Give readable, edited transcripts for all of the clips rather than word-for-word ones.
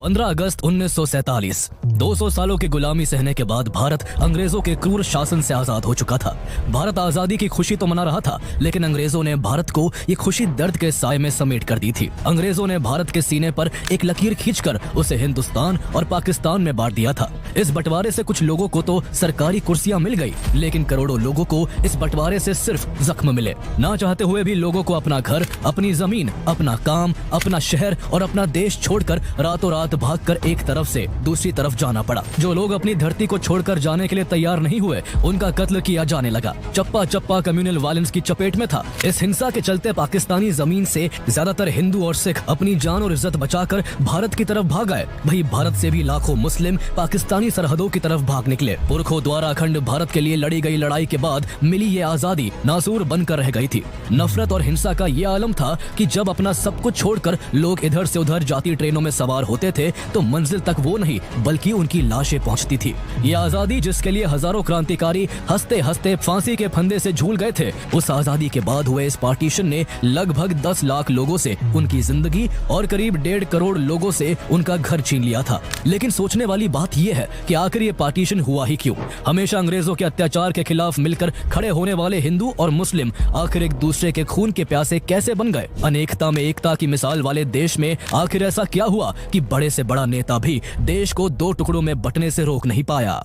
15 अगस्त 1947। 200 सालों की गुलामी सहने के बाद भारत अंग्रेजों के क्रूर शासन से आजाद हो चुका था। भारत आजादी की खुशी तो मना रहा था, लेकिन अंग्रेजों ने भारत को ये खुशी दर्द के साए में समेट कर दी थी। अंग्रेजों ने भारत के सीने पर एक लकीर खींचकर उसे हिंदुस्तान और पाकिस्तान में बांट दिया था। इस बंटवारे से कुछ लोगों को तो सरकारी कुर्सियां मिल गई, लेकिन करोड़ों लोगों को इस बंटवारे से सिर्फ जख्म मिले। ना चाहते हुए भी लोगों को अपना घर, अपनी जमीन, अपना काम, अपना शहर और अपना देश छोड़कर रातों रात भागकर एक तरफ से दूसरी तरफ जाना पड़ा। जो लोग अपनी धरती को छोड़कर जाने के लिए तैयार नहीं हुए, उनका कत्ल किया जाने लगा। चप्पा चप्पा कम्युनल वायलेंस की चपेट में था। इस हिंसा के चलते पाकिस्तानी जमीन से ज्यादातर हिंदू और सिख अपनी जान और इज्जत बचाकर भारत की तरफ भाग गए। वहीं भारत से भी लाखों मुस्लिम पाकिस्तानी सरहदों की तरफ भाग निकले। पुरखों द्वारा अखंड भारत के लिए लड़ी गई लड़ाई के बाद मिली ये आजादी नासूर बनकर रह गई थी। नफरत और हिंसा का ये आलम था कि जब अपना सब कुछ छोड़कर लोग इधर से उधर जाती ट्रेनों में सवार होते थे, तो मंजिल तक वो नहीं बल्कि उनकी लाशें पहुंचती थी। ये आजादी जिसके लिए हजारों क्रांतिकारी हंसते हंसते फांसी के फंदे से झूल गए थे, उस आजादी के बाद हुए इस पार्टीशन ने लगभग 10 लाख लोगों से उनकी जिंदगी और करीब 1.5 करोड़ लोगों से उनका घर छीन लिया था। लेकिन सोचने वाली बात यह है कि आखिर ये पार्टीशन हुआ ही क्यों? हमेशा अंग्रेजों के अत्याचार के खिलाफ मिलकर खड़े होने वाले हिंदू और मुस्लिम आखिर एक दूसरे के खून के प्यासे कैसे बन गए? अनेकता में एकता की मिसाल वाले देश में आखिर ऐसा क्या हुआ कि बड़े से बड़ा नेता भी देश को 2 टुकड़ों में बंटने से रोक नहीं पाया?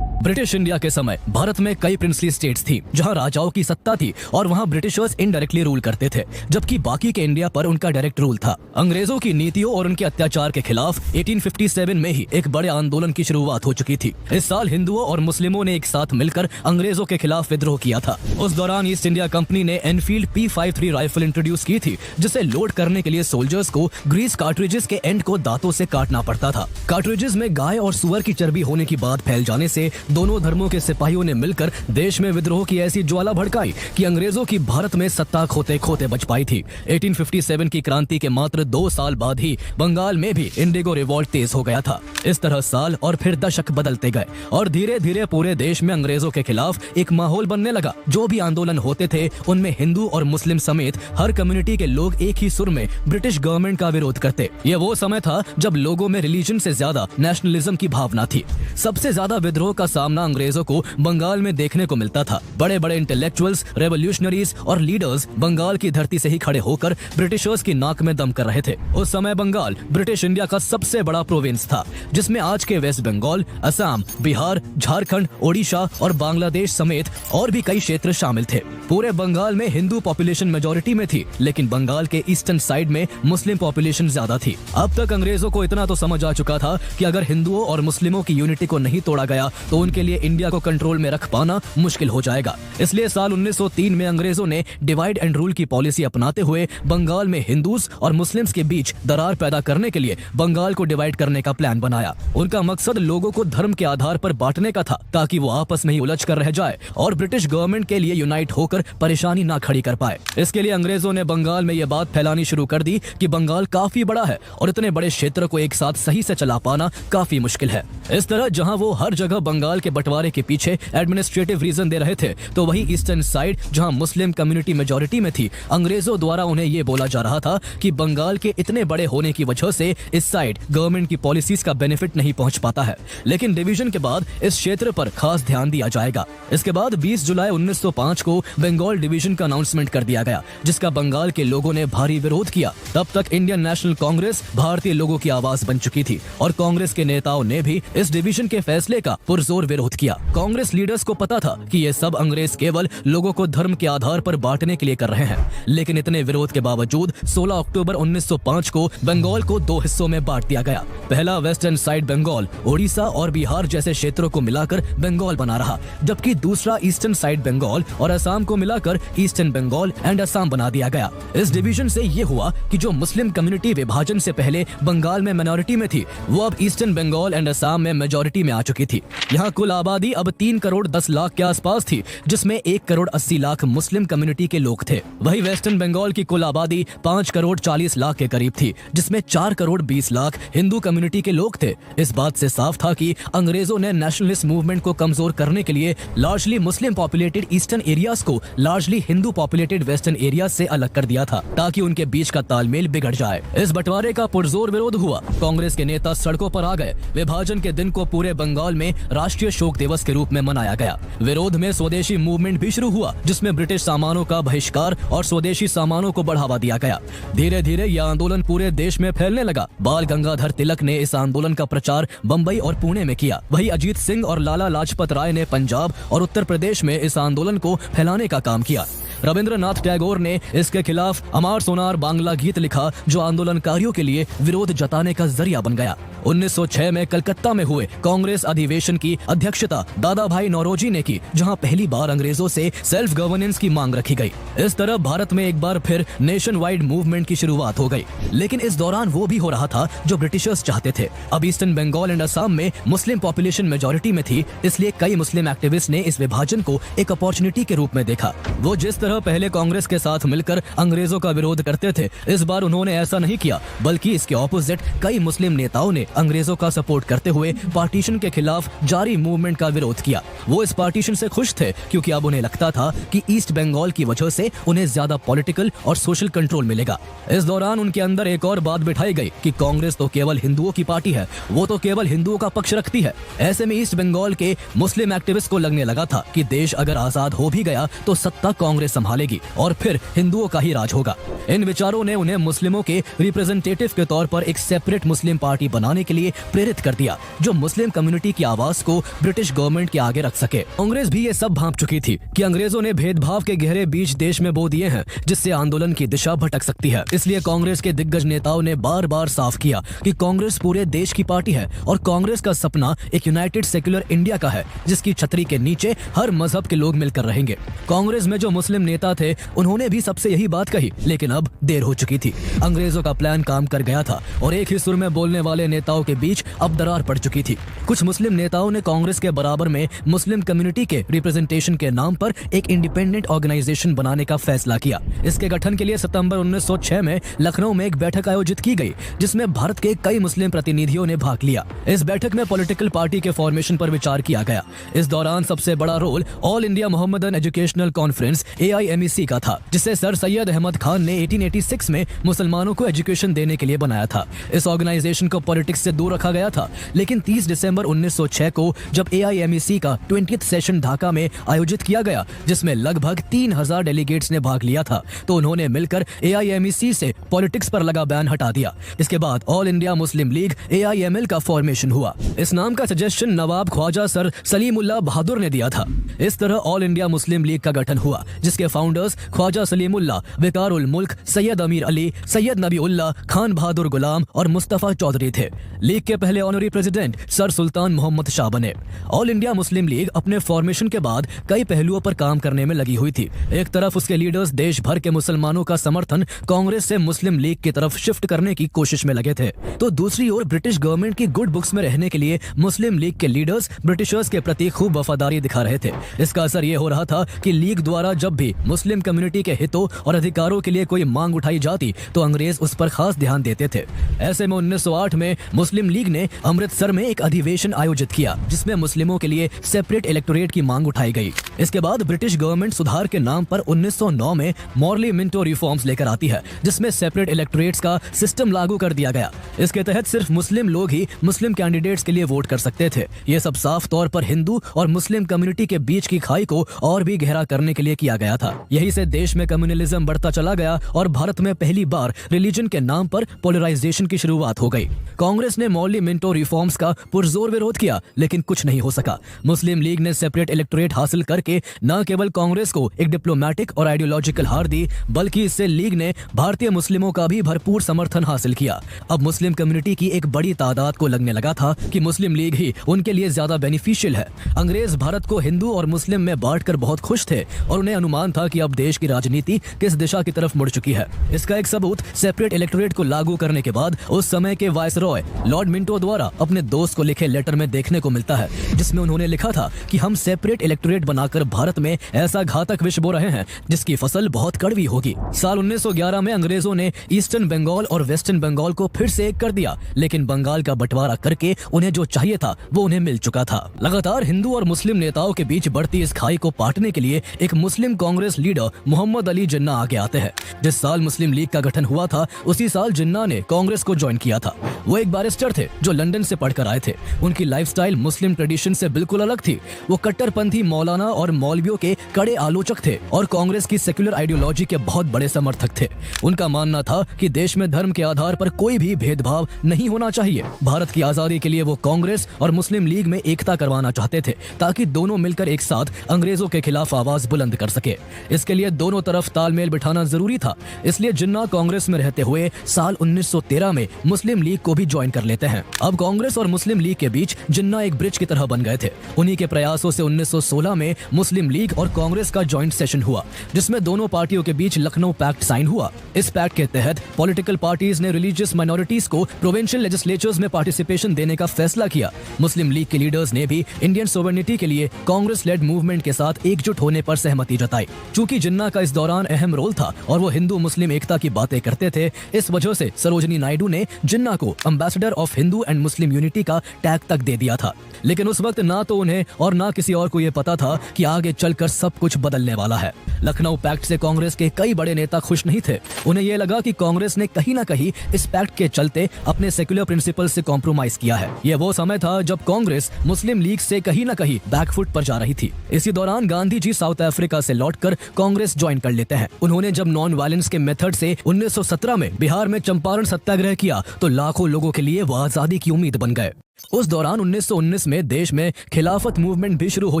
ब्रिटिश इंडिया के समय भारत में कई प्रिंसली स्टेट्स थी, जहां राजाओं की सत्ता थी और वहां ब्रिटिशर्स इनडायरेक्टली रूल करते थे, जबकि बाकी के इंडिया पर उनका डायरेक्ट रूल था। अंग्रेजों की नीतियों और उनके अत्याचार के खिलाफ 1857 में ही एक बड़े आंदोलन की शुरुआत हो चुकी थी। इस साल हिंदुओं और मुस्लिमों ने एक साथ मिलकर अंग्रेजों के खिलाफ विद्रोह किया था। उस दौरान ईस्ट इंडिया कंपनी ने एनफील्ड P53 राइफल इंट्रोड्यूस की थी, जिसे लोड करने के लिए सोल्जर्स को ग्रीस कार्ट्रिजेस के एंड को दांतों से काटना पड़ता था। कार्ट्रिजेस में गाय और सुअर की चर्बी होने की बात फैल जाने से दोनों धर्मों के सिपाहियों ने मिलकर देश में विद्रोह की ऐसी ज्वाला भड़काई कि अंग्रेजों की भारत में सत्ता खोते खोते बच पाई थी। 1857 की क्रांति के मात्र 2 साल बाद ही बंगाल में भी इंडिगो रिवॉल्ट तेज हो गया था। इस तरह साल और फिर दशक बदलते गए और धीरे धीरे पूरे देश में अंग्रेजों के खिलाफ एक माहौल बनने लगा। जो भी आंदोलन होते थे, उनमें हिंदू और मुस्लिम समेत हर कम्युनिटी के लोग एक ही सुर में ब्रिटिश गवर्नमेंट का विरोध करते। ये वो समय था जब लोगों में रिलीजन से ज्यादा नेशनलिज्म की भावना थी। सबसे ज्यादा विद्रोह का सामना अंग्रेजों को बंगाल में देखने को मिलता था। बड़े बड़े इंटेलेक्चुअल्स, रेवोल्यूशनरीज और लीडर्स बंगाल की धरती से ही खड़े होकर ब्रिटिशर्स की नाक में दम कर रहे थे। उस समय बंगाल ब्रिटिश इंडिया का सबसे बड़ा प्रोविंस था, जिसमें आज के वेस्ट बंगाल, असम, बिहार, झारखंड, ओडिशा और बांग्लादेश समेत और भी कई क्षेत्र शामिल थे। पूरे बंगाल में हिंदू पॉपुलेशन मेजोरिटी में थी, लेकिन बंगाल के ईस्टर्न साइड में मुस्लिम पॉपुलेशन ज्यादा थी। अब तक अंग्रेजों को इतना तो समझ आ चुका था कि अगर हिंदुओं और मुस्लिमों की यूनिटी को नहीं तोड़ा गया तो उनके लिए इंडिया को कंट्रोल में रख पाना मुश्किल हो जाएगा। इसलिए साल 1903 में अंग्रेजों ने डिवाइड एंड रूल की पॉलिसी अपनाते हुए बंगाल में हिंदूज और मुस्लिम्स के बीच दरार पैदा करने के लिए बंगाल को डिवाइड करने का प्लान बनाया। उनका मकसद लोगों को धर्म के आधार पर बांटने का था, ताकि वो आपस में ही उलझ कर रह जाए और ब्रिटिश गवर्नमेंट के लिए यूनाइट होकर परेशानी ना खड़ी कर पाए। इसके लिए अंग्रेजों ने बंगाल में यह बात फैलानी शुरू कर दी कि बंगाल काफी बड़ा है और इतने बड़े क्षेत्र को एक साथ सही से चला पाना काफी मुश्किल है। इस तरह जहां वो हर जगह बंगाल के बंटवारे के पीछे एडमिनिस्ट्रेटिव रीजन दे रहे थे, तो वही ईस्टर्न साइड जहां मुस्लिम कम्युनिटी मेजोरिटी में थी, अंग्रेजों द्वारा उन्हें ये बोला जा रहा था कि बंगाल के इतने बड़े होने की वजह से इस साइड गवर्नमेंट की पॉलिसीज का बेनिफिट नहीं पहुंच पाता है। लेकिन डिवीजन के बाद इस क्षेत्र पर खास ध्यान दिया जाएगा। इसके बाद 20 जुलाई 1905 को बंगाल डिवीजन का अनाउंसमेंट कर दिया गया, जिसका बंगाल के लोगों ने भारी विरोध किया। तब तक इंडियन नेशनल कांग्रेस भारतीय लोगों की आवाज बन चुकी थी और कांग्रेस के नेताओं ने भी इस डिवीजन के फैसले का पुरजोर विरोध किया। कांग्रेस लीडर्स को पता था कि ये सब अंग्रेज केवल लोगों को धर्म के आधार पर बांटने के लिए कर रहे हैं, लेकिन इतने विरोध के बावजूद 16 अक्टूबर 1905 को बंगाल को 2 हिस्सों में बांट दिया गया। पहला वेस्टर्न साइड बंगाल ओडिशा और बिहार जैसे क्षेत्रों को मिलाकर बंगाल बना रहा, जबकि दूसरा ईस्टर्न साइड बंगाल और असम को मिलाकर ईस्टर्न बंगाल एंड असम बना दिया गया। इस डिवीजन से ये हुआ कि जो मुस्लिम कम्युनिटी विभाजन से पहले बंगाल में माइनॉरिटी में थी, वो अब ईस्टर्न बंगाल एंड असम में मेजोरिटी में आ चुकी थी। यहाँ कुल आबादी अब 3 करोड़ 10 लाख के आसपास थी, जिसमें 1 करोड़ 80 लाख मुस्लिम कम्युनिटी के लोग थे। वही वेस्टर्न बंगाल की कुल आबादी 5 करोड़ 40 लाख के करीब थी, जिसमें 4 करोड़ 20 लाख हिंदू कम्युनिटी के लोग थे। इस बात से साफ था कि अंग्रेजों ने नेशनलिस्ट मूवमेंट को कमजोर करने के लिए लार्जली मुस्लिम पॉपुलेटेड ईस्टर्न एरियाज को largely Hindu populated western area से अलग कर दिया था, ताकि उनके बीच का तालमेल बिगड़ जाए। इस बंटवारे का पुरजोर विरोध हुआ। कांग्रेस के नेता सड़कों पर आ गए। विभाजन के दिन को पूरे बंगाल में राष्ट्रीय शोक दिवस के रूप में मनाया गया। विरोध में स्वदेशी मूवमेंट भी शुरू हुआ, जिसमें ब्रिटिश सामानों का बहिष्कार और स्वदेशी सामानों को बढ़ावा दिया गया। धीरे धीरे यह आंदोलन पूरे देश में फैलने लगा। बाल गंगाधर तिलक ने इस आंदोलन का प्रचार बंबई और पुणे में किया। वही अजीत सिंह और लाला लाजपत राय ने पंजाब और उत्तर प्रदेश में इस आंदोलन को फैलाने का काम किया। रविंद्रनाथ टैगोर ने इसके खिलाफ अमार सोनार बांग्ला गीत लिखा, जो आंदोलनकारियों के लिए विरोध जताने का जरिया बन गया। 1906 में कलकत्ता में हुए कांग्रेस अधिवेशन की अध्यक्षता दादा भाई नौरोजी ने की, जहां पहली बार अंग्रेजों से सेल्फ गवर्नेंस की मांग रखी गई। इस तरह भारत में एक बार फिर नेशन वाइड मूवमेंट की शुरुआत हो गई। लेकिन इस दौरान वो भी हो रहा था जो ब्रिटिशर्स चाहते थे। अब ईस्टर्न बंगाल एंड असम में मुस्लिम पॉपुलेशन मेजोरिटी में थी, इसलिए कई मुस्लिम एक्टिविस्ट ने इस विभाजन को एक अपॉर्चुनिटी के रूप में देखा। वो जिस तरह पहले कांग्रेस के साथ मिलकर अंग्रेजों का विरोध करते थे, इस बार उन्होंने ऐसा नहीं किया, बल्कि इसके ऑपोजिट कई मुस्लिम नेताओं ने अंग्रेजों का सपोर्ट करते हुए पार्टीशन के खिलाफ जारी मूवमेंट का विरोध किया। वो इस पार्टीशन से खुश थे, क्योंकि अब उन्हें लगता था कि ईस्ट बंगाल की वजह से उन्हें ज्यादा पॉलिटिकल और सोशल कंट्रोल मिलेगा। इस दौरान उनके अंदर एक और बात बिठाई गई कि कांग्रेस तो केवल हिंदुओं की पार्टी है, वो तो केवल हिंदुओं का पक्ष रखती है। ऐसे में ईस्ट बंगाल के मुस्लिम एक्टिविस्ट को लगने लगा था कि देश अगर आजाद हो भी गया तो सत्ता कांग्रेस संभालेगी और फिर हिंदुओं का ही राज होगा। इन विचारों ने उन्हें मुस्लिमों के रिप्रेजेंटेटिव के तौर पर एक सेपरेट मुस्लिम पार्टी बनाने के लिए प्रेरित कर दिया, जो मुस्लिम कम्युनिटी की आवाज को ब्रिटिश गवर्नमेंट के आगे रख सके। कांग्रेस भी ये सब भांप चुकी थी कि अंग्रेजों ने भेदभाव के गहरे बीज देश में बो दिए हैं, जिससे आंदोलन की दिशा भटक सकती है। इसलिए कांग्रेस के दिग्गज नेताओं ने बार बार साफ किया कि कांग्रेस पूरे देश की पार्टी है और कांग्रेस का सपना एक यूनाइटेड सेक्युलर इंडिया का है, जिसकी छतरी के नीचे हर मजहब के लोग मिलकर रहेंगे। कांग्रेस में जो मुस्लिम नेता थे, उन्होंने भी सबसे यही बात कही, लेकिन अब देर हो चुकी थी। अंग्रेजों का प्लान काम कर गया था और एक ही सुर में बोलने वाले नेताओं के बीच अब दरार पड़ चुकी थी। कुछ मुस्लिम नेताओं ने कांग्रेस के बराबर में मुस्लिम कम्युनिटी के रिप्रेजेंटेशन के नाम पर एक इंडिपेंडेंट ऑर्गेनाइजेशन बनाने का फैसला किया। इसके गठन के लिए सितंबर 1906 में लखनऊ में एक बैठक आयोजित की गई, जिसमें भारत के कई मुस्लिम प्रतिनिधियों ने भाग लिया। इस बैठक में पॉलिटिकल पार्टी के फॉर्मेशन पर विचार किया गया। इस दौरान सबसे बड़ा role All India Mohammedan Educational Conference AIMEC का था, जिसे सर सैयद अहमद खान ने 1886 में मुसलमानों को एजुकेशन देने के लिए बनाया था। इस ऑर्गेनाइजेशन को पॉलिटिक्स से दूर रखा गया था, लेकिन 30 दिसंबर 1906 को जब AIMEC का 20th सेशन ढाका में आयोजित किया गया, जिसमें लगभग 3000 डेलीगेट्स ने भाग लिया था, तो उन्होंने मिलकर AIMEC से पॉलिटिक्स पर लगा बैन हटा दिया। इसके बाद all India Muslim league AIML का फॉर्मेशन हुआ। इस नाम का सजेशन नवाब ख्वाजा सर सलीमुल्लाह बहादुर ने दिया था। इस तरह ऑल इंडिया मुस्लिम लीग का गठन हुआ, जिसके फाउंडर्स ख्वाजा सलीमुल्लाह, विकारुल मुल्क, सैयद अमीर अली, सैयद नबीउल्लाह, खान बहादुर गुलाम और मुस्तफा चौधरी थे। लीग के पहले ऑनरी प्रेसिडेंट सर सुल्तान मोहम्मद शाह बने। ऑल इंडिया मुस्लिम लीग अपने फॉर्मेशन के बाद कई पहलुओं पर काम करने में लगी हुई थी। एक तरफ उसके लीडर्स देश भर के मुसलमानों का समर्थन कांग्रेस से मुस्लिम लीग की तरफ शिफ्ट करने की कोशिश में लगे थे, तो दूसरी ओर ब्रिटिश गवर्नमेंट की गुड बुक्स में रहने के लिए मुस्लिम लीग के लीडर्स ब्रिटिशर्स के प्रति खूब वफादारी दिखा रहे थे। इसका असर ये हो रहा था कि लीग द्वारा जब भी मुस्लिम कम्युनिटी के हितों और अधिकारों के लिए कोई मांग उठाई जाती, तो अंग्रेज उस पर खास ध्यान देते थे। ऐसे में 1908 में मुस्लिम लीग ने अमृतसर में एक अधिवेशन आयोजित किया, जिसमें मुस्लिमों के लिए सेपरेट इलेक्टोरेट की मांग उठाई गई। इसके बाद ब्रिटिश गवर्नमेंट सुधार के नाम पर 1909 में मॉर्ली मिंटो रिफॉर्म्स लेकर आती है, जिसमें सेपरेट इलेक्टोरेट्स का सिस्टम लागू कर दिया गया। इसके तहत सिर्फ मुस्लिम लोग ही मुस्लिम कैंडिडेट्स के लिए वोट कर सकते थे। ये सब साफ तौर पर हिंदू और मुस्लिम कम्युनिटी के बीच की खाई को और भी गहरा करने के लिए किया गया था। यही से देश में कम्युनलिज्म बढ़ता चला गया और भारत में पहली बार रिलीजन के नाम पर पोलराइजेशन की शुरुआत हो गई। कांग्रेस ने मॉर्ली मिंटो रिफॉर्म्स का पुरजोर विरोध किया, लेकिन कुछ नहीं हो सका। मुस्लिम लीग ने सेपरेट इलेक्टोरेट हासिल करके न केवल कांग्रेस को एक डिप्लोमेटिक और आइडियोलॉजिकल हार दी, बल्कि इससे लीग ने भारतीय मुस्लिमों का भी भरपूर समर्थन हासिल किया। अब मुस्लिम कम्युनिटी की एक बड़ी तादाद को लगने लगा था कि मुस्लिम लीग ही उनके लिए ज्यादा बेनिफिशियल है। अंग्रेज भारत को हिंदू और मुस्लिम में बांटकर बहुत खुश थे और उन्हें अनुमान था कि अब देश की राजनीति किस दिशा की तरफ मुड़ चुकी है। इसका एक सबूत सेपरेट इलेक्टोरेट को लागू करने के बाद उस समय के वायसरॉय लॉर्ड मिंटो द्वारा अपने दोस्त को लिखे लेटर में देखने को मिलता है, जिसमें उन्होंने लिखा था कि हम सेपरेट इलेक्टोरेट बनाकर भारत में ऐसा घातक विष बो रहे हैं जिसकी फसल बहुत कड़वी होगी। साल 1911 में अंग्रेजों ने ईस्टर्न बंगाल और वेस्टर्न बंगाल को फिर से एक कर दिया, लेकिन बंगाल का बंटवारा करके उन्हें जो चाहिए था वो उन्हें मिल चुका था। लगातार हिंदू और मुस्लिम नेताओं के बीच बढ़ती इस खाई को पाटने के लिए एक मुस्लिम कांग्रेस लीडर मोहम्मद अली जिन्ना आगे आते हैं। जिस साल मुस्लिम लीग का गठन हुआ था उसी साल जिन्ना ने कांग्रेस को ज्वाइन किया था। वो एक बैरिस्टर थे जो लंदन से पढ़कर आए थे। उनकी लाइफस्टाइल मुस्लिम ट्रेडिशन से बिल्कुल अलग थी। वो कट्टरपंथी मौलाना और मौलवियों के कड़े आलोचक थे और कांग्रेस की सेक्युलर आइडियोलॉजी के बहुत बड़े समर्थक थे। उनका मानना था कि देश में धर्म के आधार पर कोई भी भेदभाव नहीं होना चाहिए। भारत की आजादी के लिए वो कांग्रेस और मुस्लिम लीग में एकता करवाना चाहते थे ताकि दोनों मिलकर एक साथ अंग्रेजों के खिलाफ आवाज बुलंद कर सके। इसके लिए दोनों तरफ तालमेल बिठाना जरूरी था। इसलिए जिन्ना कांग्रेस में रहते हुए साल 1913 में मुस्लिम लीग को भी ज्वाइन कर लेते हैं। अब कांग्रेस और मुस्लिम लीग के बीच जिन्ना एक ब्रिज की तरह बन गए थे। उन्हीं के प्रयासों से 1916 में मुस्लिम लीग और कांग्रेस का ज्वाइंट सेशन हुआ, जिसमें दोनों पार्टियों के बीच लखनऊ पैक्ट साइन हुआ। इस पैक्ट के तहत पॉलिटिकल पार्टीज ने रिलीजियस माइनॉरिटीज को प्रोविंशियल लेजिस्लेचर्स में पार्टिसिपेशन देने का फैसला किया। मुस्लिम लीग के लीडर्स ने भी इंडियन सोवरेनिटी के लिए कांग्रेस लेड मूवमेंट के साथ एकजुट होने पर सहमति जताई। चूंकि जिन्ना का इस दौरान अहम रोल था और वो हिंदू मुस्लिम एकता की बातें करते थे, इस वजह से सरोजिनी नायडू ने जिन्ना को ambassador of Hindu and Muslim unity का टैग तक दे दिया था। लेकिन उस वक्त ना तो उन्हें और ना किसी और को यह पता था कि आगे चलकर सब कुछ बदलने वाला है। लखनऊ पैक्ट से कांग्रेस के कई बड़े नेता खुश नहीं थे। उन्हें यह लगा कि कांग्रेस ने कहीं ना कहीं इस पैक्ट के चलते अपने सेक्युलर प्रिंसिपल से कॉम्प्रोमाइज किया है। यह वो समय था जब कांग्रेस मुस्लिम लीग से कहीं ना कहीं बैकफुट पर जा रही थी। इसी दौरान गांधी जी साउथ अफ्रीका से लौटकर कांग्रेस ज्वाइन कर लेते हैं। उन्होंने जब नॉन वायलेंस के मेथड से 1917 में बिहार में चंपारण सत्याग्रह किया तो लाखों लोगों के लिए वो आजादी की उम्मीद बन गए। उस दौरान 1919 में देश में खिलाफत मूवमेंट भी शुरू हो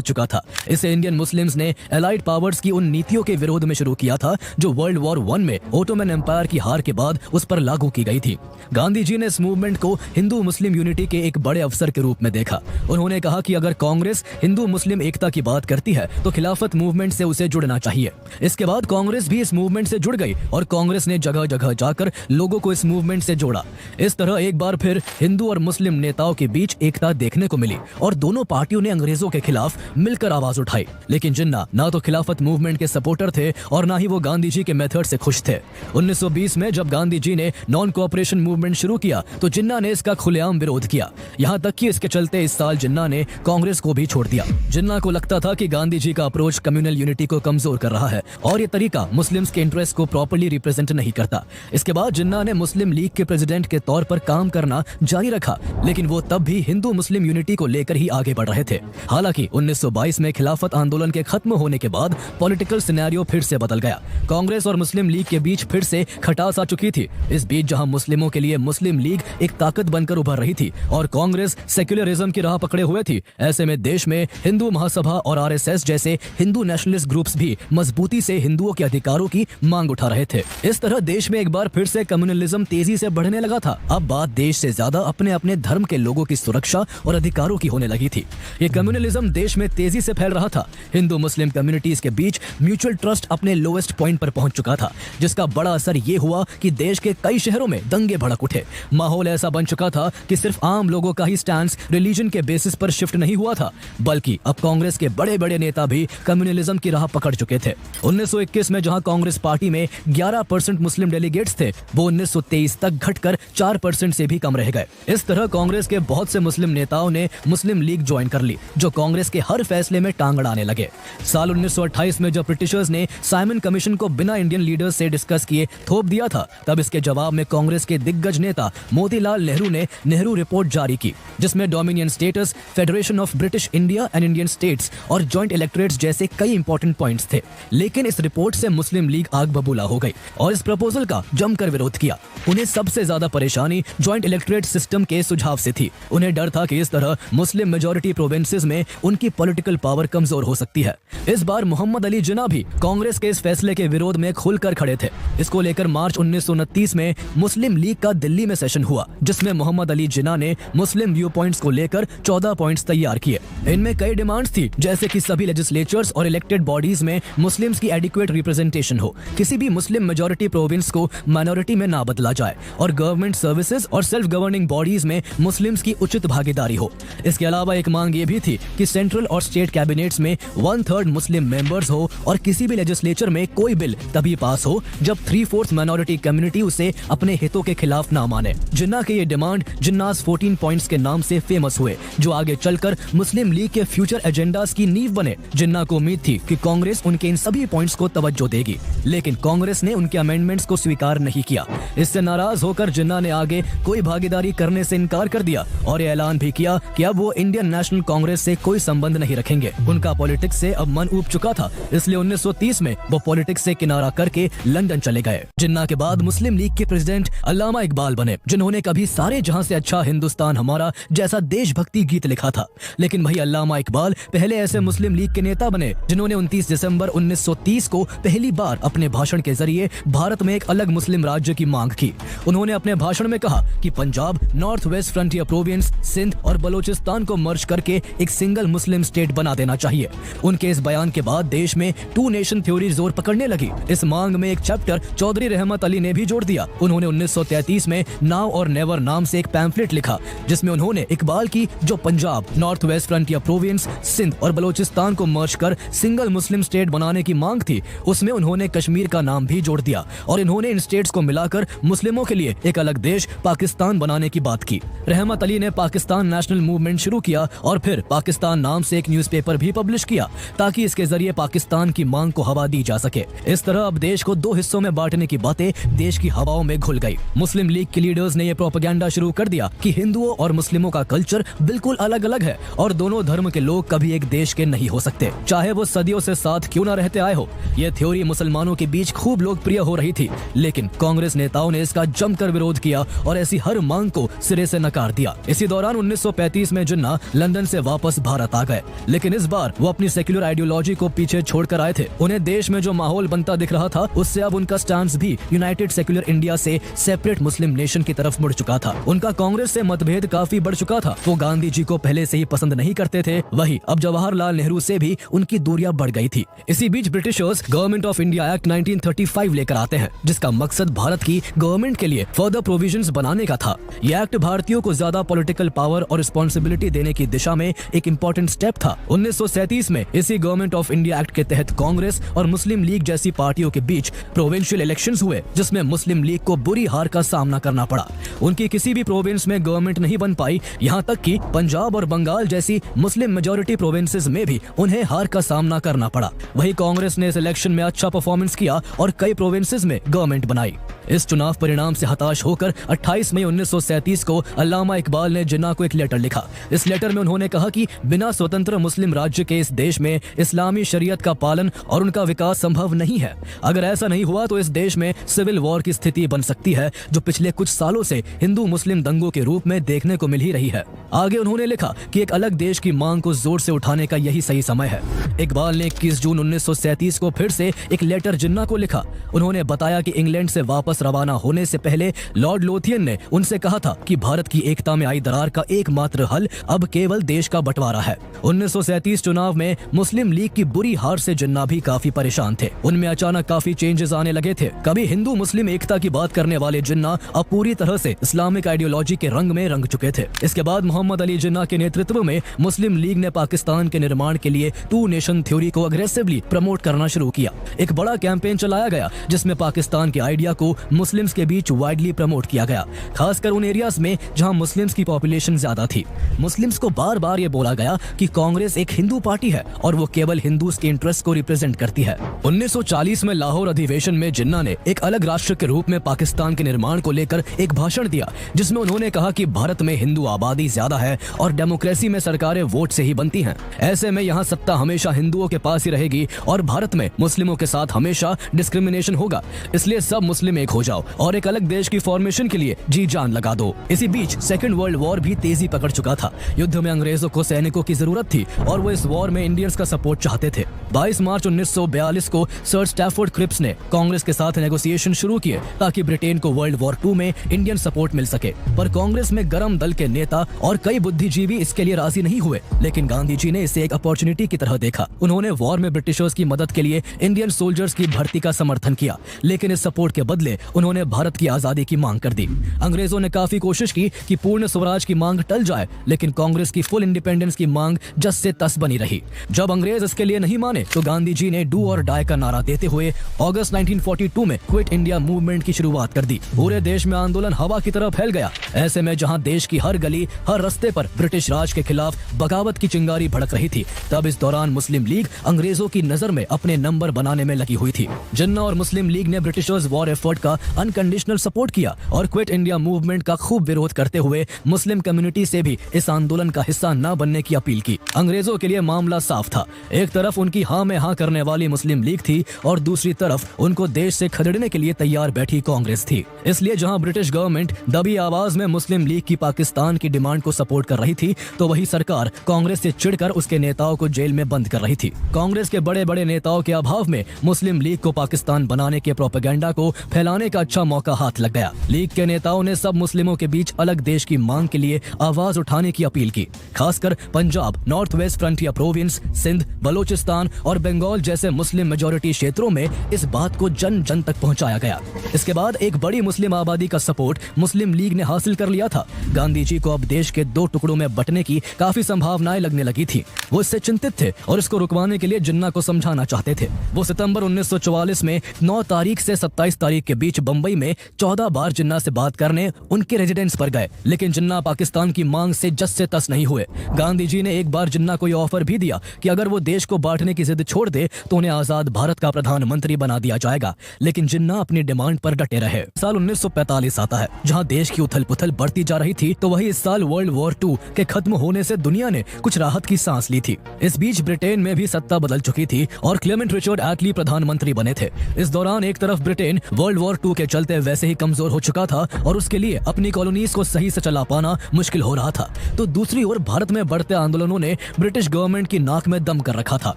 चुका था। इसे इंडियन मुस्लिम्स ने एलाइड पावर्स की उन नीतियों के विरोध में शुरू किया था जो वर्ल्ड वॉर 1 में ओटोमन एम्पायर की हार के बाद उस पर लागू की गई थी। गांधी जी ने इस मूवमेंट को हिंदू मुस्लिम यूनिटी के एक बड़े अवसर के रूप में देखा। उन्होंने कहा कि अगर कांग्रेस हिंदू मुस्लिम एकता की बात करती है तो खिलाफत मूवमेंट से उसे जुड़ना चाहिए। इसके बाद कांग्रेस भी इस मूवमेंट से जुड़ गई और कांग्रेस ने जगह जगह जाकर लोगों को इस मूवमेंट से जोड़ा। इस तरह एक बार फिर हिंदू और मुस्लिम नेताओं के बीच एकता देखने को मिली और दोनों पार्टियों ने अंग्रेजों के खिलाफ मिलकर आवाज उठाई। लेकिन जिन्ना ना तो खिलाफत मूवमेंट के सपोर्टर थे और ना ही वो गांधी जी के मेथड से खुश थे। 1920 में जब गांधी जी ने नॉन कोऑपरेशन मूवमेंट शुरू किया तो जिन्ना ने इसका खुलेआम विरोध किया। यहाँ तक कि इसके चलते इस साल जिन्ना ने कांग्रेस को भी छोड़ दिया। जिन्ना को लगता था कि गांधी जी का अप्रोच कम्युनल यूनिटी को कमजोर कर रहा है और ये तरीका मुस्लिम्स के इंटरेस्ट को प्रॉपर्ली रिप्रेजेंट नहीं करता। इसके बाद जिन्ना ने मुस्लिम लीग के प्रेसिडेंट के तौर पर काम करना जारी रखा, लेकिन वो तब भी हिंदू मुस्लिम यूनिटी को लेकर ही आगे बढ़ रहे थे। हालांकि 1922 में खिलाफत आंदोलन के खत्म होने के बाद पॉलिटिकल सिनेरियो फिर से बदल गया। कांग्रेस और मुस्लिम लीग के बीच फिर से खटास आ चुकी थी। इस बीच जहां मुस्लिमों के लिए मुस्लिम लीग एक ताकत बनकर उभर रही थी और कांग्रेस सेक्युलरिज्म की राह पकड़े हुए थी, ऐसे में देश में हिंदू महासभा और आरएसएस जैसे हिंदू नेशनलिस्ट ग्रुप्स भी मजबूती से हिंदुओं के अधिकारों की मांग उठा रहे थे। इस तरह देश में एक बार फिर से कम्युनलिज्म तेजी से बढ़ने लगा था। अब बात देश से ज्यादा अपने अपने धर्म के लोगों की सुरक्षा और अधिकारों की होने लगी थी। ये कम्युनलिज्म देश में तेजी से फैल रहा था। हिंदू मुस्लिम कम्युनिटीज के बीच म्यूचुअल ट्रस्ट अपने लोएस्ट पॉइंट पर पहुंच चुका था, जिसका बड़ा असर ये हुआ कि देश के कई शहरों में दंगे भड़क उठे। माहौल ऐसा बन चुका था कि सिर्फ आम लोगों का ही स्टैंड रिलीजन के बेसिस पर शिफ्ट नहीं हुआ था, बल्कि अब कांग्रेस के बड़े बड़े नेता भी कम्युनलिज्म की राह पकड़ चुके थे। 1921 में जहां कांग्रेस पार्टी में 11% मुस्लिम डेलीगेट्स थे, वो 1923 तक घटकर 4% से भी कम रह गए। इस तरह कांग्रेस के बहुत से मुस्लिम नेताओं ने मुस्लिम लीग ज्वाइन कर ली, जो कांग्रेस के हर फैसले में टांग अड़ाने लगे। साल 1928 में जब ब्रिटिशर्स ने साइमन कमीशन को बिना इंडियन लीडर्स से डिस्कस किए थोप दिया था, तब इसके जवाब में कांग्रेस के दिग्गज नेता मोतीलाल नेहरू ने नेहरू रिपोर्ट जारी की, जिसमें dominion status, federation of British India and Indian states और जॉइंट इलेक्टोरेट्स जैसे कई इंपॉर्टेंट पॉइंट्स थे। लेकिन इस रिपोर्ट से मुस्लिम लीग आग बबूला हो गई और इस प्रपोजल का जमकर विरोध किया। उन्हें सबसे ज्यादा परेशानी जॉइंट इलेक्टोरेट सिस्टम के सुझाव से थी, उन्हें डर था कि इस तरह मुस्लिम मेजॉरिटी प्रोविंसेस में उनकी पॉलिटिकल पावर कमजोर हो सकती है। इस बार मोहम्मद अली जिन्ना भी कांग्रेस के इस फैसले के विरोध में खुलकर खड़े थे। इसको लेकर मार्च 1929 में मुस्लिम लीग का दिल्ली में सेशन हुआ, जिसमें मोहम्मद अली जिन्ना ने मुस्लिम व्यू पॉइंट्स को लेकर 14 पॉइंट्स तैयार किए। इनमें कई डिमांड्स थी, जैसे कि सभी लेजिस्लेचर्स और इलेक्टेड बॉडीज में मुस्लिम्स की एडिक्वेट रिप्रेजेंटेशन हो, किसी भी मुस्लिम मेजॉरिटी प्रोविंस को माइनॉरिटी में ना बदला जाए और गवर्नमेंट सर्विसेज और सेल्फ गवर्निंग बॉडीज में मुस्लिम्स की उचित भागीदारी हो। इसके अलावा एक मांग ये भी थी कि सेंट्रल और स्टेट कैबिनेट्स में 1/3 मुस्लिम मेंबर्स हो और किसी भी लेजिस्लेचर में कोई बिल तभी पास हो जब 3/4 माइनॉरिटी कम्युनिटी उसे अपने हितों के खिलाफ ना माने। जिन्ना के ये डिमांड जिन्नास 14 पॉइंट्स के नाम से फेमस हुए, जो आगे चलकर मुस्लिम लीग के फ्यूचर एजेंडास की नींव बने। जिन्ना को उम्मीद थी कि कांग्रेस उनके इन सभी पॉइंट्स को तवज्जो देगी, लेकिन कांग्रेस ने उनके अमेंडमेंट्स को स्वीकार नहीं किया। इससे नाराज होकर जिन्ना ने आगे कोई भागीदारी करने से इनकार कर दिया और ये ऐलान भी किया कि अब वो इंडियन नेशनल कांग्रेस से कोई संबंध नहीं रखेंगे। उनका पॉलिटिक्स से अब मन ऊब चुका था, इसलिए 1930 में वो पॉलिटिक्स से किनारा करके लंदन चले गए। जिन्ना के बाद मुस्लिम लीग के प्रेसिडेंट अल्लामा इकबाल बने, जिन्होंने कभी सारे जहां से अच्छा हिंदुस्तान हमारा जैसा देशभक्ति गीत लिखा था। लेकिन वही अल्लामा इकबाल पहले ऐसे मुस्लिम लीग के नेता बने जिन्होंने 29 दिसंबर 1930 को पहली बार अपने भाषण के जरिए भारत में एक अलग मुस्लिम राज्य की मांग की। उन्होंने अपने भाषण में कहा कि Punjab, North West Frontier Province, Sindh और बलोचिस्तान को मर्ज करके एक सिंगल मुस्लिम स्टेट बना देना चाहिए। उनके इस बयान के बाद देश में 2 नेशन थ्योरी जोर पकड़ने लगी। इस मांग में एक चैप्टर चौधरी रहमत अली ने भी जोड़ दिया। उन्होंने 1933 में नाउ और नेवर नाम से एक पैम्फलेट लिखा, जिसमें उन्होंने इकबाल की जो Punjab, North West Frontier Province, Sindh और बलोचिस्तान को मर्ज कर सिंगल मुस्लिम स्टेट बनाने की मांग थी, उसमें उन्होंने कश्मीर का नाम भी जोड़ दिया और इन्होंने इन स्टेट्स को मिलाकर मुस्लिमों के लिए एक अलग देश पाकिस्तान बनाने की बात की। रहमत अली ने पाकिस्तान नेशनल मूवमेंट शुरू किया और फिर पाकिस्तान नाम से एक न्यूज़पेपर भी पब्लिश किया, ताकि इसके जरिए पाकिस्तान की मांग को हवा दी जा सके। इस तरह अब देश को 2 हिस्सों में बांटने की बातें देश की हवाओं में घुल गई। मुस्लिम लीग के लीडर्स ने यह प्रोपेगेंडा शुरू कर दिया कि हिंदुओं और मुस्लिमों का कल्चर बिल्कुल अलग अलग है और दोनों धर्म के लोग कभी एक देश के नहीं हो सकते, चाहे वो सदियों से साथ क्यों न रहते आए हो। यह थ्योरी मुसलमानों के बीच खूब लोकप्रिय हो रही थी, लेकिन कांग्रेस नेताओं ने इसका जमकर विरोध किया और ऐसी हर मांग को सिरे से नकार दिया। इसी दौरान 1935 में जिन्ना लंदन से वापस भारत आ गए, लेकिन इस बार वो अपनी सेक्युलर आइडियोलॉजी को पीछे छोड़कर आए थे। उन्हें देश में जो माहौल बनता दिख रहा था, उससे अब उनका स्टांस भी यूनाइटेड सेक्युलर इंडिया से सेपरेट मुस्लिम नेशन की तरफ मुड़ चुका था। उनका कांग्रेस से मतभेद काफी बढ़ चुका था। वो गांधी जी को पहले से ही पसंद नहीं करते थे, वही अब जवाहरलाल नेहरू से भी उनकी दूरियां बढ़ गई थी। इसी बीच Britishers government of India act 1935 लेकर आते हैं, जिसका मकसद भारत की गवर्नमेंट के लिए फर्दर प्रोविजंस बनाने का था। यह एक्ट भारतीयों को ज्यादा पॉलिटिकल पावर और रिस्पॉन्सिबिलिटी देने की दिशा में एक इम्पोर्टेंट स्टेप था। 1937 में इसी गवर्नमेंट ऑफ इंडिया एक्ट के तहत कांग्रेस और मुस्लिम लीग जैसी पार्टियों के बीच प्रोविंशियल इलेक्शंस हुए, जिसमें मुस्लिम लीग को बुरी हार का सामना करना पड़ा। उनकी किसी भी प्रोविंस में गवर्नमेंट नहीं बन पाई, यहाँ तक कि पंजाब और बंगाल जैसी मुस्लिम मेजॉरिटी प्रोविंसेस में भी उन्हें हार का सामना करना पड़ा। वही कांग्रेस ने इस इलेक्शन में अच्छा परफॉर्मेंस किया और कई प्रोविंसेस में गवर्नमेंट बनाई। इस चुनाव परिणाम से हताश होकर 28 मई 1937 को अल्लामा इकबाल ने जिन्ना को एक लेटर लिखा। इस लेटर में उन्होंने कहा कि बिना स्वतंत्र मुस्लिम राज्य के इस देश में इस्लामी शरीयत का पालन और उनका विकास संभव नहीं है। अगर ऐसा नहीं हुआ तो इस देश में सिविल वॉर की स्थिति बन सकती है, जो पिछले कुछ सालों से हिंदू मुस्लिम दंगों के रूप में देखने को मिल ही रही है। आगे उन्होंने लिखा कि एक अलग देश की मांग को जोर से उठाने का यही सही समय है। इकबाल ने 21 जून 1937 को फिर से एक लेटर जिन्ना को लिखा। उन्होंने बताया कि इंग्लैंड से वापस रवाना होने से पहले लॉर्ड लोथियन ने उनसे कहा था कि भारत की एकता में आई दरार का एकमात्र हल अब केवल देश का बंटवारा है। 1937 चुनाव में मुस्लिम लीग की बुरी हार से जिन्ना भी काफी परेशान थे। उनमें अचानक काफी चेंजेस आने लगे थे। कभी हिंदू मुस्लिम एकता की बात करने वाले जिन्ना अब पूरी तरह से इस्लामिक आइडियोलॉजी के रंग में रंग चुके थे। इसके बाद मोहम्मद अली जिन्ना के नेतृत्व में मुस्लिम लीग ने पाकिस्तान के निर्माण के लिए 2 नेशन थ्योरी को अग्रेसिवली प्रमोट करना शुरू किया। एक बड़ा कैंपेन चलाया गया जिसमें पाकिस्तान के आइडिया को मुस्लिम्स के बीच वाइडली प्रमोट किया गया, खासकर उन एरियाज में जहां मुस्लिम्स की पॉपुलेशन ज्यादा थी। मुस्लिम्स को बार बार ये बोला गया कि कांग्रेस एक हिंदू पार्टी है और वो केवल हिंदूज के इंटरेस्ट को रिप्रेजेंट करती है। 1940 में लाहौर अधिवेशन में जिन्ना ने एक अलग राष्ट्र के रूप में पाकिस्तान के निर्माण को लेकर एक भाषण दिया, जिसमें उन्होंने कहा कि भारत में हिंदू आबादी ज्यादा है और डेमोक्रेसी में सरकारें वोट से ही बनती हैं। ऐसे में यहाँ सत्ता हमेशा हिंदुओं के पास ही रहेगी और भारत में मुस्लिमों के साथ हमेशा डिस्क्रिमिनेशन होगा, इसलिए सब मुस्लिम एक हो जाओ और एक अलग देश की फॉर्मेशन के लिए जी जान लगा दो। इसी बीच सेकेंड वर्ल्ड वॉर भी तेजी पकड़ चुका था। युद्ध में अंग्रेजों को सैनिकों की जरूरत थी और वो इस वॉर में इंडियंस का सपोर्ट चाहते थे। 22 मार्च 1942 को सर स्टैफोर्ड क्रिप्स ने कांग्रेस के साथ नेगोशिएशन शुरू किए ताकि ब्रिटेन को वर्ल्ड वॉर 2 में इंडियन सपोर्ट मिल सके, पर कांग्रेस में गरम दल के नेता और कई बुद्धिजीवी इसके लिए राजी नहीं हुए। लेकिन गांधी जी ने इसे एक अपॉर्चुनिटी की तरह देखा। उन्होंने वॉर में ब्रिटिशर्स की मदद के लिए इंडियन सोल्जर्स की भर्ती का समर्थन किया, लेकिन इस सपोर्ट के बदले उन्होंने भारत की आजादी की मांग कर दी। अंग्रेजों ने काफी कोशिश की कि पूर्ण स्वराज की मांग टल जाए, लेकिन कांग्रेस की फुल इंडिपेंडेंस की मांग जस से तस बनी रही। जब अंग्रेज इसके लिए नहीं माने तो गांधी जी ने डू और डाई का नारा देते हुए अगस्त 1942 में क्विट इंडिया मूवमेंट की शुरुआत कर दी। पूरे देश में आंदोलन हवा की तरह फैल गया। ऐसे में जहां देश की हर गली हर रास्ते पर ब्रिटिश राज के खिलाफ बगावत की चिंगारी भड़क रही थी, तब इस दौरान मुस्लिम लीग अंग्रेजों की नजर में अपने नंबर बनाने में लगी हुई थी। जिन्ना और मुस्लिम लीग ने ब्रिटिशर्स वॉर एफर्ट का अनकंडीशनल सपोर्ट किया और क्विट इंडिया मूवमेंट का खूब विरोध करते हुए मुस्लिम कम्युनिटी से भी इस आंदोलन का हिस्सा न बनने की अपील की। अंग्रेजों के लिए मामला साफ था। एक तरफ उनकी हाँ में हाँ करने वाली मुस्लिम लीग थी और दूसरी तरफ उनको देश से खदेड़ने के लिए तैयार बैठी कांग्रेस थी। इसलिए जहां ब्रिटिश गवर्नमेंट दबी आवाज में मुस्लिम लीग की पाकिस्तान की डिमांड को सपोर्ट कर रही थी, तो वही सरकार कांग्रेस से चिढ़कर उसके नेताओं को जेल में बंद कर रही थी। कांग्रेस के बड़े बड़े नेताओं के अभाव में मुस्लिम लीग को पाकिस्तान बनाने के प्रोपेगेंडा को फैलाने का अच्छा मौका हाथ लग गया। लीग के नेताओं ने सब मुस्लिमों के बीच अलग देश की मांग के लिए आवाज उठाने की अपील की। खासकर Punjab, North West Frontier Province, Sindh, Balochistan और बंगाल जैसे मुस्लिम मेजोरिटी क्षेत्रों में इस बात को जन जन तक पहुंचाया गया। इसके बाद एक बड़ी मुस्लिम आबादी का सपोर्ट मुस्लिम लीग ने हासिल कर लिया था। गांधी जी को अब देश के 2 टुकड़ों में बंटने की काफी संभावनाएं लगने लगी थी। वो इससे चिंतित थे और इसको रुकवाने के लिए जिन्ना को समझाना चाहते थे। वो सितंबर 1944 में 9 तारीख से 27 तारीख के बीच बंबई में 14 बार जिन्ना से बात करने उनके रेजिडेंस पर गए, लेकिन जिन्ना पाकिस्तान की मांग से जस से तस नहीं हुए। गांधी जी ने एक बार जिन्ना को यह ऑफर भी दिया कि अगर वो देश को बांटने की जिद छोड़ दे तो उन्हें आजाद भारत का प्रधानमंत्री बना दिया जाएगा, लेकिन जिन्ना अपनी डिमांड पर डटे रहे। साल 1945 आता है, जहां देश की उथल पुथल बढ़ती जा रही थी, तो वही इस साल वर्ल्ड वॉर 2 के खत्म होने से दुनिया ने कुछ राहत की सांस ली थी। इस बीच ब्रिटेन में भी सत्ता बदल चुकी थी और क्लेमेंट रिचर्ड एटली प्रधानमंत्री बने थे। इस दौरान एक तरफ ब्रिटेन वर्ल्ड वॉर 2 के चलते वैसे ही कमजोर हो चुका था और उसके लिए अपनी कॉलोनीज को सही से चला पाना मुश्किल हो रहा था, तो दूसरी ओर भारत में बढ़ते आंदोलनों ने ब्रिटिश गवर्नमेंट की नाक में दम कर रखा था।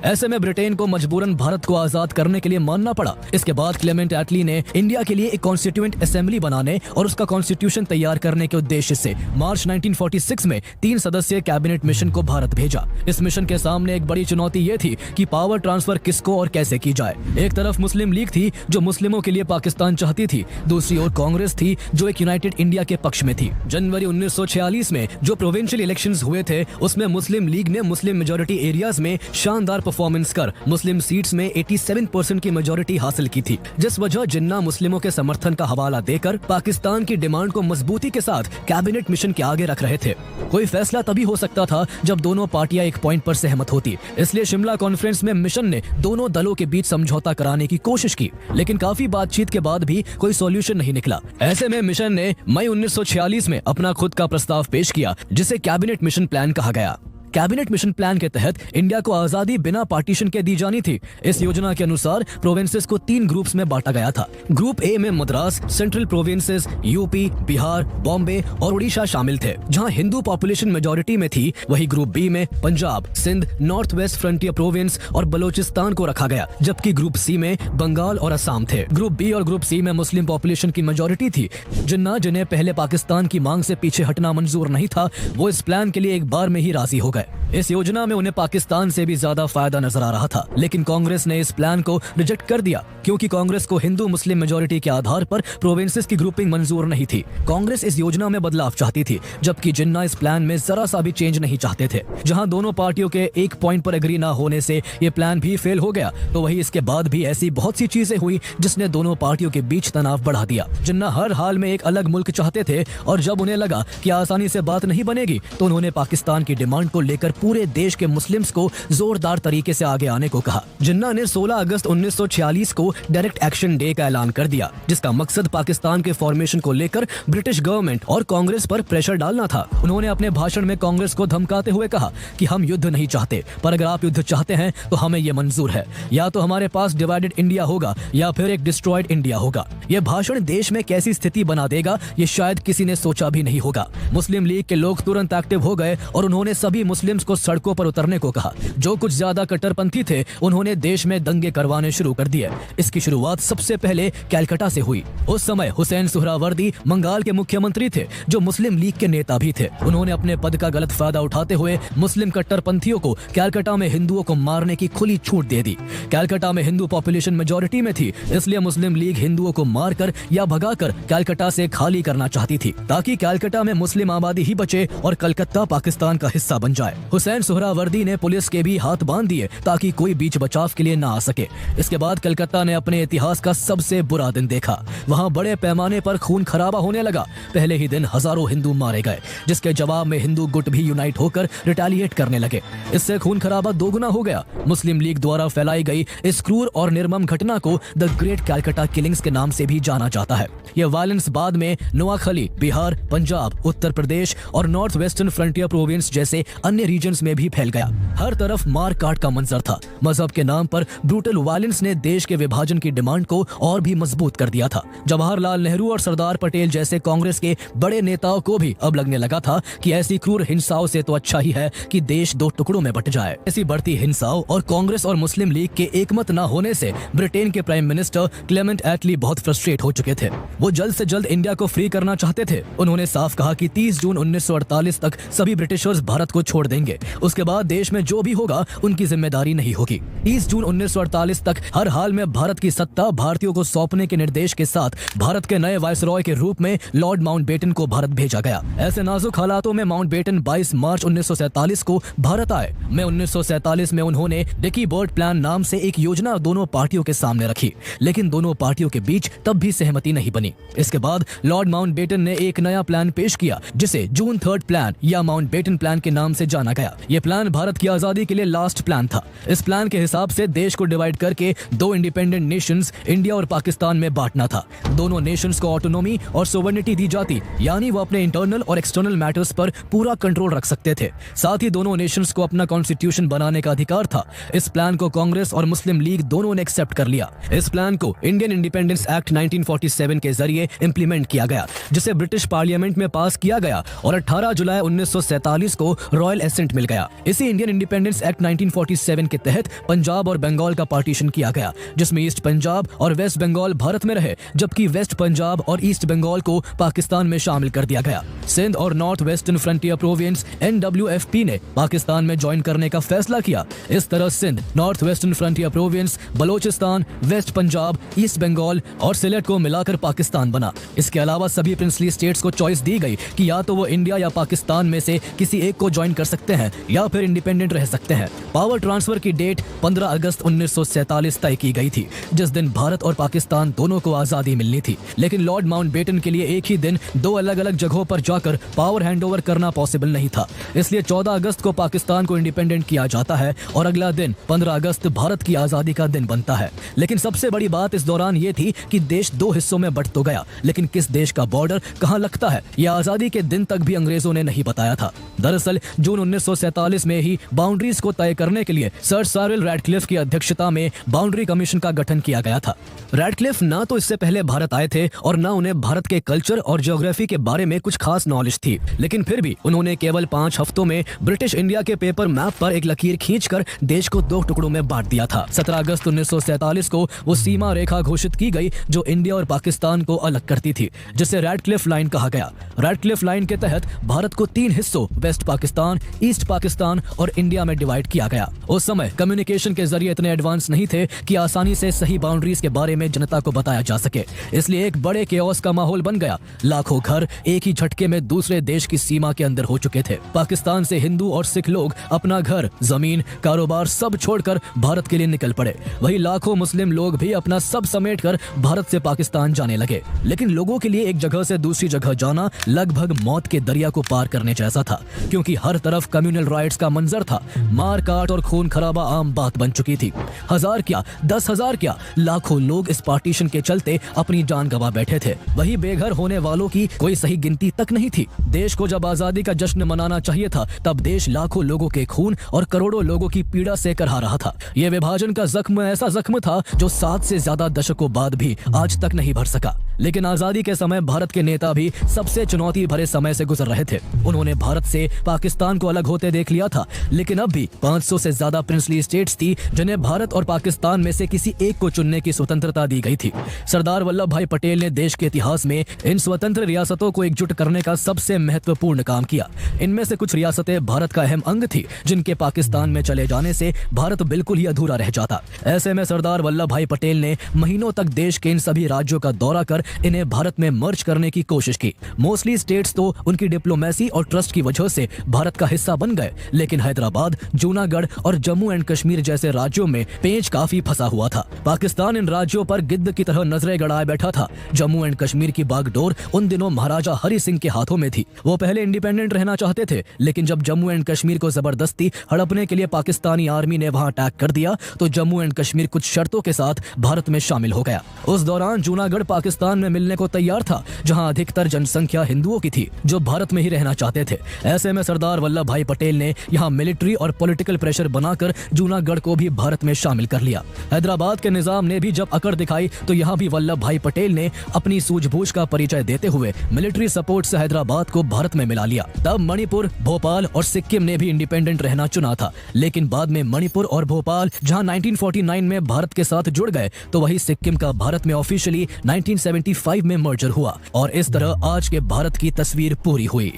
ऐसे में ब्रिटेन को मजबूरन भारत को आजाद करने के लिए मानना पड़ा। इसके बाद क्लेमेंट एटली ने इंडिया के लिए एक कॉन्स्टिट्यूएंट असेंबली बनाने और उसका कॉन्स्टिट्यूशन तैयार करने के उद्देश्य से मार्च 1946 में 3 सदस्यीय कैबिनेट मिशन को भारत भेजा। इस मिशन के सामने एक बड़ी चुनौती ये थी कि पावर ट्रांसफर किसको और कैसे की जाए। एक तरफ मुस्लिम लीग थी जो मुस्लिमों के लिए पाकिस्तान चाहती थी, दूसरी ओर कांग्रेस थी जो एक यूनाइटेड इंडिया के पक्ष में थी। जनवरी 1946 में जो प्रोविंशियल इलेक्शंस हुए थे, उसमें मुस्लिम लीग ने मुस्लिम मेजोरिटी एरियाज में शानदार परफॉर्मेंस कर मुस्लिम सीट्स में 87% की मेजोरिटी हासिल की थी, जिस वजह जिन्ना मुस्लिमों के समर्थन का हवाला देकर पाकिस्तान की डिमांड को मजबूती के साथ कैबिनेट मिशन के आगे रख रहे थे। कोई फैसला तभी हो सकता था जब दोनों पार्टियां एक पॉइंट पर सहमत होती। इसलिए शिमला कॉन्फ्रेंस में मिशन ने दोनों दलों के बीच समझौता कराने की कोशिश की, लेकिन काफी बातचीत के बाद भी कोई सॉल्यूशन नहीं निकला। ऐसे में मिशन ने मई 1946 में अपना खुद का प्रस्ताव पेश किया, जिसे कैबिनेट मिशन प्लान कहा गया। कैबिनेट मिशन प्लान के तहत इंडिया को आजादी बिना पार्टीशन के दी जानी थी। इस योजना के अनुसार प्रोविंसेस को 3 ग्रुप्स में बांटा गया था। ग्रुप ए में Madras, central provinces, UP, Bihar, Bombay और उड़ीसा शामिल थे। जहां हिंदू पॉपुलेशन मेजोरिटी में थी, वही ग्रुप बी में Punjab, Sindh, North West Frontier Province और बलोचिस्तान को रखा गया, जबकि ग्रुप सी में बंगाल और असम थे। ग्रुप बी और ग्रुप सी में मुस्लिम पॉपुलेशन की मेजोरिटी थी। जिन्हें पहले पाकिस्तान की मांग से पीछे हटना मंजूर नहीं था, वो इस प्लान के लिए एक बार में ही राजी हो गए। इस योजना में उन्हें पाकिस्तान से भी ज्यादा फायदा नजर आ रहा था, लेकिन कांग्रेस ने इस प्लान को रिजेक्ट कर दिया, क्योंकि कांग्रेस को हिंदू मुस्लिम मेजोरिटी के आधार पर प्रोविंसेस की ग्रुपिंग मंजूर नहीं थी। कांग्रेस इस योजना में बदलाव चाहती थी, जबकि जिन्ना इस प्लान में जरा सा भी चेंज नहीं चाहते थे। जहां दोनों पार्टियों के एक पॉइंट पर एग्री ना होने से ये प्लान भी फेल हो गया, तो वही इसके बाद भी ऐसी बहुत सी चीजें हुई जिसने दोनों पार्टियों के बीच तनाव बढ़ा दिया। जिन्ना हर हाल में एक अलग मुल्क चाहते थे, और जब उन्हें लगा कि आसानी से बात नहीं बनेगी, तो उन्होंने पाकिस्तान की डिमांड को लेकर पूरे देश के मुस्लिम्स को जोरदार तरीके से आगे आने को कहा। जिन्ना ने 16 अगस्त 1946 को डायरेक्ट एक्शन डे का ऐलान कर दिया, जिसका मकसद पाकिस्तान के फॉर्मेशन को लेकर ब्रिटिश गवर्नमेंट और कांग्रेस पर प्रेशर डालना था। उन्होंने अपने भाषण में कांग्रेस को धमकाते हुए कहा कि हम युद्ध नहीं चाहते, पर अगर आप युद्ध चाहते हैं तो हमें ये मंजूर है। या तो हमारे पास डिवाइडेड इंडिया होगा या फिर एक डिस्ट्रॉयड इंडिया होगा। यह भाषण देश में कैसी स्थिति बना देगा ये शायद किसी ने सोचा भी नहीं होगा। मुस्लिम लीग के लोग तुरंत एक्टिव हो गए और उन्होंने सभी मुस्लिम्स को सड़कों पर उतरने को कहा। जो कुछ ज्यादा कट्टरपंथी थे उन्होंने देश में दंगे करवाने शुरू कर दिए। इसकी शुरुआत सबसे पहले कैलकाटा से हुई। उस समय हुसैन सुहरावर्दी बंगाल के मुख्यमंत्री थे, जो मुस्लिम लीग के नेता भी थे। उन्होंने अपने पद का गलत फायदा उठाते हुए मुस्लिम कट्टरपंथियों को कैलकाटा में हिंदुओं को मारने की खुली छूट दे दी। कैलकाटा में हिंदू पॉपुलेशन मेजॉरिटी में थी, इसलिए मुस्लिम लीग हिंदुओं को मारकर या भगाकर कैलकाटा से खाली करना चाहती थी, ताकि कैलकाटा में मुस्लिम आबादी ही बचे और कलकत्ता पाकिस्तान का हिस्सा बन जाए। हुसैन सुहरावर्दी ने पुलिस के भी हाथ बांध दिए ताकि कोई बीच बचाव के लिए ना आ सके। इसके बाद कलकत्ता ने अपने इतिहास का सबसे बुरा दिन देखा। वहाँ बड़े पैमाने पर खून खराबा होने लगा। पहले ही दिन हजारों हिंदू मारे गए, जिसके जवाब में हिंदू गुट भी यूनाइट होकर रिटेलिएट करने लगे। इससे खून खराबा दोगुना हो गया। मुस्लिम लीग द्वारा फैलाई गई इस क्रूर और निर्मम घटना को द ग्रेट कैलकाटा किलिंग्स के नाम से भी जाना जाता है। यह वायलेंस बाद में नोआखली, बिहार, पंजाब, उत्तर प्रदेश और नॉर्थ वेस्टर्न फ्रंटियर प्रोविंस जैसे अन्य रीजन्स में भी फैल गया। हर तरफ मार काट का मंजर था। मजहब के नाम पर ब्रूटल वायलेंस ने देश के विभाजन की डिमांड को और भी मजबूत कर दिया था। जवाहरलाल नेहरू और सरदार पटेल जैसे कांग्रेस के बड़े नेताओं को भी अब लगने लगा था कि ऐसी क्रूर हिंसाओं से तो अच्छा ही है कि देश दो टुकड़ों में बट जाए। ऐसी बढ़ती हिंसाओं और कांग्रेस और मुस्लिम लीग के एकमत न होने से ब्रिटेन के प्राइम मिनिस्टर क्लेमेंट एटली बहुत फ्रस्ट्रेट हो चुके थे। वो जल्द से जल्द इंडिया को फ्री करना चाहते थे। उन्होंने साफ कहा कि 30 जून 1948 तक सभी ब्रिटिशर्स भारत को छोड़ देंगे। उसके बाद देश में जो भी होगा उनकी जिम्मेदारी नहीं होगी। 30 जून 1948 तक हर हाल में भारत की सत्ता भारतीयों को सौंपने के निर्देश के साथ भारत के नए वायसरॉय के रूप में लॉर्ड माउंटबेटन को भारत भेजा गया। ऐसे नाजुक हालातों में माउंटबेटन 22 मार्च 1947 को भारत आए। मई 1947 में उन्होंने डिकी बर्ड प्लान नाम से एक योजना दोनों पार्टियों के सामने रखी, लेकिन दोनों पार्टियों के बीच तब भी सहमति नहीं बनी। इसके बाद लॉर्ड माउंटबेटन ने एक नया प्लान पेश किया, जिसे जून 3 प्लान या माउंटबेटन प्लान के नाम से जाना गया। यह प्लान भारत की आजादी के लिए लास्ट प्लान था। इस प्लान के हिसाब से देश को डिवाइड करके दो इंडिपेंडेंट नेशंस इंडिया और पाकिस्तान में बांटना था। दोनों नेशंस को ऑटोनॉमी और सोवर्निटी दी जाती, यानी वो अपने इंटरनल और एक्सटर्नल मैटर्स पर पूरा कंट्रोल रख सकते थे। साथ ही दोनों नेशंस को अपना कॉन्स्टिट्यूशन बनाने का अधिकार था। इस प्लान को कांग्रेस और मुस्लिम लीग दोनों ने एक्सेप्ट कर लिया। इस प्लान को इंडियन इंडिपेंडेंस एक्ट 1947 के जरिए इंप्लीमेंट किया गया, जिसे ब्रिटिश पार्लियामेंट में पास किया गया और 18 जुलाई 1947 को रॉयल एसेंट मिल गया। इसी इंडियन इंडिपेंडेंस एक्ट 1947 के तहत पंजाब और बंगाल का पार्टीशन किया गया, जिसमें ईस्ट पंजाब और वेस्ट बंगाल भारत में रहे, जबकि वेस्ट पंजाब और ईस्ट बंगाल को पाकिस्तान में शामिल कर दिया गया। सिंध और north Western Frontier province NWFP ने पाकिस्तान में ज्वाइन करने का फैसला किया। इस तरह Sindh, North Western Frontier Province, Balochistan, West Punjab, East Bengal और सिलेट को मिलाकर पाकिस्तान बना। इसके अलावा सभी प्रिंसली स्टेट्स को चॉइस दी गई कि या तो वो इंडिया या पाकिस्तान में से किसी एक को ज्वाइन कर सकते हैं या फिर इंडिपेंडेंट रह सकते हैं। पावर ट्रांसफर की डेट 15 अगस्त 1947 तय की गई थी, जिस दिन भारत और पाकिस्तान दोनों को आजादी मिलनी थी। लेकिन लॉर्ड माउंटबेटन के लिए एक ही दिन दो अलग अलग जगहों पर जाकर पावर हैंडओवर करना पॉसिबल नहीं था। इसलिए 14 अगस्त को पाकिस्तान को इंडिपेंडेंट किया जाता है और अगला दिन 15 अगस्त भारत की आजादी का दिन बनता है। लेकिन सबसे बड़ी बात इस दौरान ये थी कि देश दो हिस्सों में बंट तो गया, लेकिन किस देश का बॉर्डर कहां लगता है यह आजादी के दिन तक भी अंग्रेजों ने नहीं बताया था। दरअसल जून 1947 में ही बाउंड्रीज को तय करने के लिए सर साइरिल रैडक्लिफ की अध्यक्षता में बाउंड्री कमीशन का गठन किया गया था। रैडक्लिफ ना तो इससे पहले भारत आए थे और ना उन्हें भारत के कल्चर और ज्योग्राफी के बारे में कुछ खास नॉलेज थी, लेकिन फिर भी उन्होंने केवल 5 हफ्तों में ब्रिटिश इंडिया के पेपर मैप पर एक लकीर खींचकर देश को दो टुकड़ों में बांट दिया था। 17 अगस्त 1947 को वो सीमा रेखा घोषित की गई जो इंडिया और पाकिस्तान को अलग करती थी, जिसे रैडक्लिफ लाइन कहा गया। रैडक्लिफ लाइन के तहत भारत को 3 हिस्सों वेस्ट पाकिस्तान, ईस्ट पाकिस्तान और इंडिया में डिवाइड किया गया। उस समय कम्युनिकेशन के जरिए इतने एडवांस नहीं थे कि आसानी से सही बाउंड्रीज के बारे में जनता को बताया जा सके, इसलिए एक बड़े केओस का माहौल बन गया। लाखों घर एक ही झटके में दूसरे देश की सीमा के अंदर हो चुके थे। पाकिस्तान से हिंदू और सिख लोग अपना घर, जमीन, कारोबार सब छोड़कर भारत के लिए निकल पड़े। वही लाखों मुस्लिम लोग भी अपना सब समेटकर भारत से पाकिस्तान जाने लगे। लेकिन लोगों के लिए एक जगह से दूसरी जगह जाना लगभग मौत के दरिया को पार करने जैसा था, क्योंकि हर तरफ तरफ कम्युनल राइट्स का मंजर था। मार काट और खून खराबा आम बात बन चुकी थी। 1000 क्या 10,000 क्या लाखों लोग इस पार्टीशन के चलते अपनी जान गंवा बैठे थे। वही बेघर होने वालों की कोई सही गिनती तक नहीं थी। देश को जब आजादी का जश्न मनाना चाहिए था, तब देश लाखों लोगों के खून और करोड़ों लोगों की पीड़ा से करहा रहा था। यह विभाजन का जख्म ऐसा जख्म था जो 7 से ज्यादा दशकों बाद भी आज तक नहीं भर सका। लेकिन आजादी के समय भारत के नेता भी सबसे चुनौती भरे समय से गुजर रहे थे। उन्होंने भारत से पाकिस्तान को अलग होते देख लिया था, लेकिन अब भी 500 से ज्यादा प्रिंसली स्टेट्स थी जिन्हें भारत और पाकिस्तान में से किसी एक को चुनने की स्वतंत्रता दी गई थी। सरदार वल्लभ भाई पटेल ने देश के इतिहास में इन स्वतंत्र रियासतों को एकजुट करने का सबसे महत्वपूर्ण काम किया। इनमें से कुछ रियासतें भारत का अहम अंग थी, जिनके पाकिस्तान में चले जाने से भारत बिल्कुल ही अधूरा रह जाता। ऐसे में सरदार वल्लभ भाई पटेल ने महीनों तक देश के इन सभी राज्यों का दौरा कर इन्हें भारत में मर्ज करने की कोशिश की। मोस्टली स्टेट्स तो उनकी डिप्लोमेसी और ट्रस्ट की वजह से भारत का हिस्सा बन गए, लेकिन हैदराबाद, जूनागढ़ और जम्मू एंड कश्मीर जैसे राज्यों में पेंच काफी फंसा हुआ था। पाकिस्तान इन राज्यों पर गिद्ध की तरह नजरें गड़ाए बैठा था। जम्मू एंड कश्मीर की बागडोर उन दिनों महाराजा हरि सिंह के हाथों में थी। वो पहले इंडिपेंडेंट रहना चाहते थे, लेकिन जब जम्मू एंड कश्मीर को जबरदस्ती हड़पने के लिए पाकिस्तानी आर्मी ने वहां अटैक कर दिया, तो जम्मू एंड कश्मीर कुछ शर्तों के साथ भारत में शामिल हो गया। उस दौरान जूनागढ़ पाकिस्तान में मिलने को तैयार था, जहां अधिकतर जनसंख्या हिंदुओं की थी जो भारत में ही रहना चाहते थे। ऐसे में सरदार वल्लभ भाई पटेल ने यहां मिलिट्री और पॉलिटिकल प्रेशर बनाकर जूनागढ़ को भी भारत में शामिल कर लिया। हैदराबाद के निजाम ने भी जब अकड़ दिखाई, तो यहां भी वल्लभ भाई पटेल ने अपनी सूझबूझ का परिचय देते हुए मिलिट्री सपोर्ट से हैदराबाद को भारत में मिला लिया। तब मणिपुर, भोपाल और सिक्किम ने भी इंडिपेंडेंट रहना चुना था, लेकिन बाद में मणिपुर और भोपाल जहां 1949 में भारत के साथ जुड़ गए, तो वही सिक्किम का भारत में ऑफिशियली 1975 में मर्जर हुआ और इस तरह आज के भारत की तस्वीर पूरी हुई।